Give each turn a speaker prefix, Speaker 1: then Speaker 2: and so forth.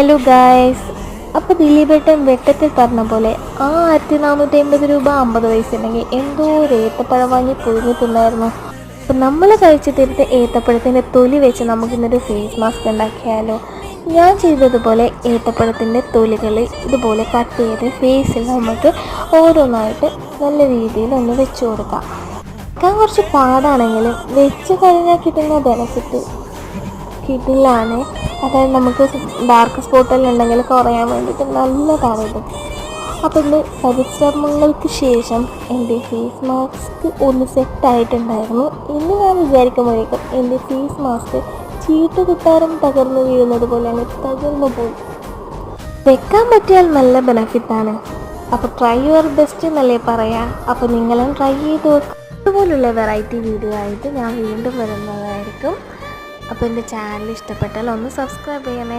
Speaker 1: Hello guys, അപ്പോൾ ദിലീപേട്ടൻ വെട്ടത്തിൽ പറഞ്ഞ പോലെ 1450 രൂപ 50 പൈസ ഉണ്ടെങ്കിൽ എന്തോ ഒരു ഏത്തപ്പഴം വാങ്ങി പുഴുങ്ങി തിന്നായിരുന്നു. അപ്പം നമ്മൾ കഴിച്ചു തീർത്ത് ഏത്തപ്പഴത്തിൻ്റെ തൊലി വെച്ച് നമുക്കിന്നൊരു ഫേസ് മാസ്ക് ഉണ്ടാക്കിയാലോ. ഞാൻ ചെയ്തതുപോലെ ഏത്തപ്പഴത്തിൻ്റെ തൊലികൾ ഇതുപോലെ കട്ട് ചെയ്ത് ഫേസിൽ നമുക്ക് ഓരോന്നായിട്ട് നല്ല രീതിയിൽ ഒന്ന് വെച്ച് കൊടുക്കാം. വെക്കാൻ കുറച്ച് പാടാണെങ്കിലും വെച്ച് കഴിഞ്ഞാൽ കിട്ടുന്ന ബെനിഫിറ്റ് കിട്ടില്ലാണ്. അതായത് നമുക്ക് ഡാർക്ക് സ്പോട്ടെല്ലാം ഉണ്ടെങ്കിൽ കുറയാൻ വേണ്ടിയിട്ട് നല്ലതാണിത്. അപ്പോൾ ഇന്ന് പരിശ്രമങ്ങൾക്ക് ശേഷം എൻ്റെ ഫേസ് മാസ്ക് ഒന്ന് സെറ്റായിട്ടുണ്ടായിരുന്നു. ഇന്ന് ഞാൻ വിചാരിക്കുമ്പോഴേക്കും എൻ്റെ ഫേസ് മാസ്ക് ചീട്ട് കിട്ടാറും തകർന്നു വീഴുന്നത് പോലെ അങ്ങ് തകർന്നു പോയി. വെക്കാൻ പറ്റിയാൽ നല്ല ബെനിഫിറ്റാണ്. അപ്പോൾ ട്രൈ യുവർ ബെസ്റ്റ് എന്നല്ലേ പറയാം. അപ്പോൾ നിങ്ങളും ട്രൈ ചെയ്ത് വെക്കുക. ഇതുപോലുള്ള വെറൈറ്റി വീഡിയോ ആയിട്ട് ഞാൻ വീണ്ടും വരുന്നതായിരിക്കും. അപ്പോൾ എൻ്റെ ചാനൽ ഇഷ്ടപ്പെട്ടാൽ ഒന്ന് സബ്സ്ക്രൈബ് ചെയ്യണേ.